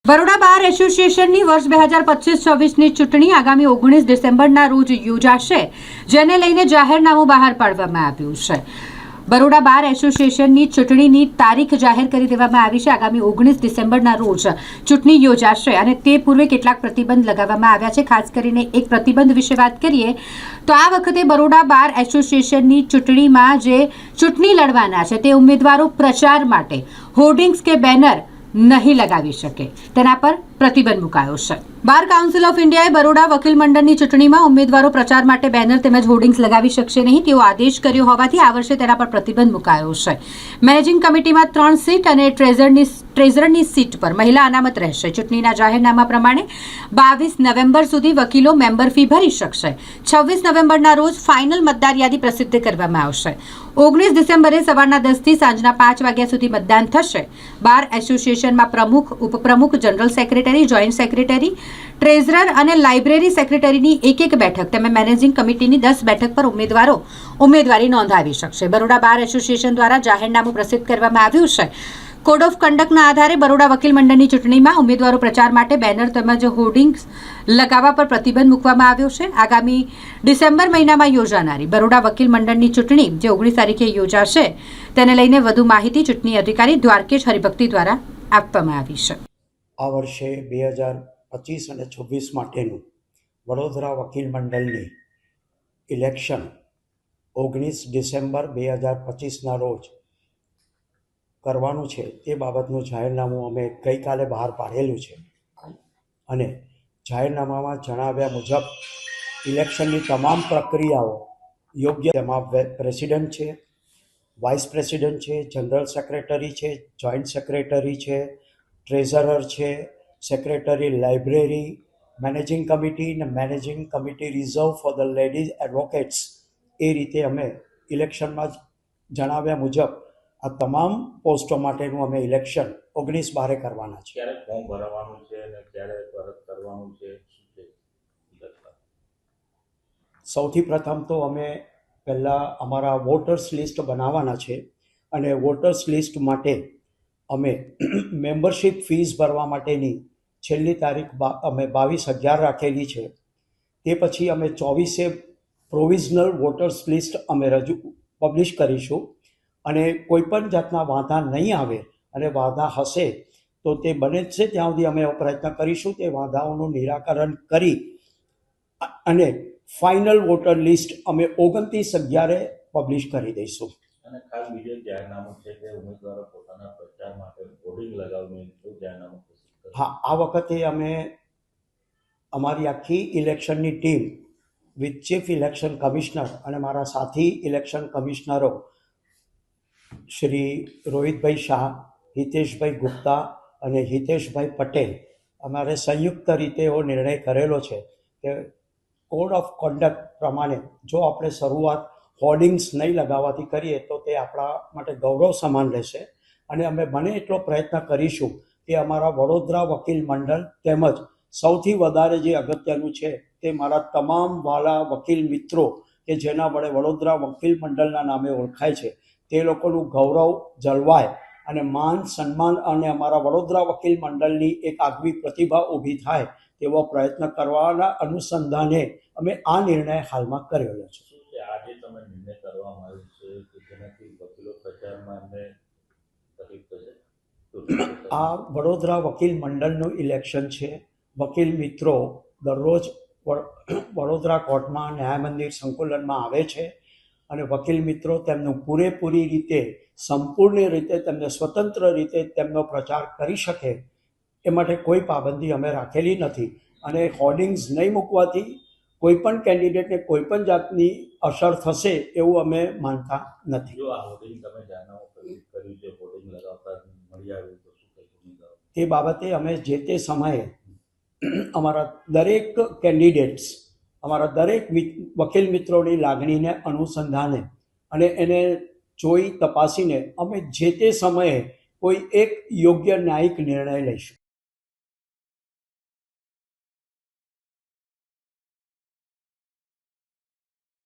બરોડા બાર એસોસિએશનની વર્ષ 2025-26ની ચૂંટણી આગામી 19 ડિસેમ્બરના રોજ યોજાશે, જેને લઈને જાહેરનામું બહાર પાડવામાં આવ્યું છે. બરોડા બાર એસોસિએશનની ચૂંટણીની તારીખ જાહેર કરી દેવામાં આવી છે. આગામી 19 ડિસેમ્બરના રોજ ચૂંટણી યોજાશે અને તે પૂર્વે કેટલાક પ્રતિબંધ લગાવવામાં આવ્યા છે. ખાસ કરીને એક પ્રતિબંધ વિશે વાત કરીએ તો આ વખતે બરોડા બાર એસોસિએશનની ચૂંટણીમાં જે ચૂંટણી લડવાના છે તે ઉમેદવારો પ્રચાર માટે હોર્ડિંગ્સ કે બેનર નહીં લગાવી શકે, તેના પર પ્રતિબંધ મુકાયો છે. બાર કાઉન્સિલ ઓફ ઇન્ડિયાએ બરોડા વકીલ મંડળની ચૂંટણીમાં ઉમેદવારો પ્રચાર માટે બેનર તેમજ હોર્ડિંગ્સ લગાવી શકશે નહીં તેવો આદેશ કર્યો હોવાથી આ વર્ષે તેના પર પ્રતિબંધ મુકાયો છે. મેનેજિંગ કમિટીમાં 3 સીટ અને ટ્રેઝરરની સીટ પર મહિલા અનામત રહેશે. ચૂંટણીના જાહેરનામા પ્રમાણે 22 નવેમ્બર સુધી વકીલો મેમ્બર ફી ભરી શકશે. 26 નવેમ્બરના રોજ ફાઇનલ મતદાર યાદી પ્રસિદ્ધ કરવામાં આવશે. 19 ડિસેમ્બરે સવારના 10 થી સાંજના 5 વાગ્યા સુધી મતદાન થશે. બાર એસોસિએશનમાં પ્રમુખ, ઉપપ્રમુખ, general secretary, joint secretary, treasurer અને લાઇબ્રેરી સેક્રેટરીની એક બેઠક તેમજ મેનેજિંગ કમિટીની 10 બેઠક પર ઉમેદવારો ઉમેદવારી નોંધાવી શકશે. બરોડા બાર એસોસિએશન દ્વારા જાહેરનામું પ્રસિદ્ધ કરવામાં આવ્યું છે. કોડ ઓફ કન્ડક્ટના આધારે બરોડા વકીલ મંડળની ચૂંટણીમાં ઉમેદવારો પ્રચાર માટે બેનર તેમજ હોર્ડિંગ્સ લગાવવા પર પ્રતિબંધ મૂકવામાં આવ્યો છે. આગામી ડિસેમ્બર મહિનામાં યોજાનારી બરોડા વકીલ મંડળની ચૂંટણી જે 19 તારીખે યોજાશે તેને લઈને વધુ માહિતી ચૂંટણી અધિકારી દ્વારકેશ હરિભક્તિ દ્વારા આપવામાં આવી છે. આ વર્ષે 2025 અને 26 માટેનું વડોદરા વકીલ મંડળની ઇલેક્શન 19 ડિસેમ્બર 2025ના રોજ કરવાનું છે. તે બાબતનું જાહેરનામું અમે ગઈકાલે બહાર પાડેલું છે અને જાહેરનામામાં જણાવ્યા મુજબ ઇલેક્શનની તમામ પ્રક્રિયાઓ યોગ્ય, તેમાં પ્રેસિડેન્ટ છે, વાઇસ પ્રેસિડેન્ટ છે, જનરલ સેક્રેટરી છે, જોઈન્ટ સેક્રેટરી છે, ટ્રેઝરર છે, સેક્રેટરી લાઇબ્રેરી, મેનેજિંગ કમિટી અને managing committee reserve for the ladies advocates, એ રીતે અમે ઇલેક્શનમાં જણાવ્યા મુજબ આ તમામ પોસ્ટો માટેનું અમે ઇલેક્શન 19/12 કરવાના છે. ક્યારે ફોર્મ ભરવાનું છે અને ક્યારે પરત કરવાનું છે? સૌથી પ્રથમ તો અમે પહેલાં અમારા વોટર્સ લિસ્ટ બનાવવાના છે અને વોટર્સ લિસ્ટ માટે અમે મેમ્બરશિપ ફીસ ભરવા માટેની છેલ્લી તારીખ અમે 22/11 રાખેલી છે. તે પછી અમે 24 પ્રોવિઝનલ વોટર્સ લિસ્ટ અમે પબ્લિશ કરીશું અને કોઈપણ જાતના વાંધા નહીં આવે અને વાંધા હશે તો તે બને જ છે ત્યાં સુધી અમે પ્રયત્ન કરીશું તે વાંધાઓનું નિરાકરણ કરી અને ફાઇનલ વોટર લિસ્ટ અમે 29/11 પબ્લિશ કરી દઈશું. અને ખાસ બીજું જાહેરનામું છે કે ઉમેદવારો પોતાના પ્રચાર માટે હોર્ડિંગ લગાવવાનું જાહેરનામું. હા, આ વખતે અમે અમારી આખી ઇલેક્શનની team with chief election commissioner અને મારા સાથી ઇલેક્શન કમિશનરો શ્રી રોહિતભાઈ શાહ, હિતેશભાઈ ગુપ્તા અને હિતેશભાઈ પટેલ, અમારે સંયુક્ત રીતે એવો નિર્ણય કરેલો છે કે કોડ ઓફ કોન્ડક્ટ પ્રમાણે જો આપણે શરૂઆત હોર્ડિંગ્સ નહીં લગાવવાથી કરીએ તો તે આપણા માટે ગૌરવ સમાન રહેશે અને અમે બને એટલો પ્રયત્ન કરીશું કે અમારા વડોદરા વકીલ મંડળ તેમજ સૌથી વધારે જે અગત્યનું છે તે મારા તમામ વાલા વકીલ મિત્રો કે જેના વડે વડોદરા વકીલ મંડળના નામે ઓળખાય છે તે લોકોનું ગૌરવ જળવાય અને માન સન્માન અને અમારા વડોદરા વકીલ મંડળની એક આગવી પ્રતિભા ઊભી થાય તેવો પ્રયત્ન કરવાના અનુસંધાને અમે આ નિર્ણય હાલમાં કરેલો છે. આજે તમે નિર્ણય કરવામાં આવ્યો છે કે જેનાથી વકીલો પ્રચારમાં એમને તકલીફ થશે? આ વડોદરા વકીલ મંડળનું ઇલેક્શન છે. વકીલ મિત્રો દરરોજ વડોદરા કોર્ટમાં ન્યાય મંદિર સંકુલનમાં આવે છે અને વકીલ મિત્રો તેમનું પૂરેપૂરી રીતે, સંપૂર્ણ રીતે, તેમને સ્વતંત્ર રીતે તેમનો પ્રચાર કરી શકે એ માટે કોઈ પાબંદી અમે રાખેલી નથી અને હોર્ડિંગ્સ નહીં મૂકવાથી કોઈપણ કેન્ડિડેટને કોઈપણ જાતની અસર થશે એવું અમે માનતા નથી. જો આ હોર્ડિંગ તમે જાહેરનામું કર્યું છે, હોર્ડિંગ લગાવતા મળી આવ્યું તો શું કહેશો? તે બાબતે અમે જે તે સમયે અમારા દરેક કેન્ડિડેટ્સ, અમારા દરેક વકીલ મિત્રોની લાગણીને અનુસંધાને અને એને જોઈ તપાસીને અમે જે તે સમયે કોઈ એક યોગ્ય ન્યાયિક નિર્ણય લઈશું.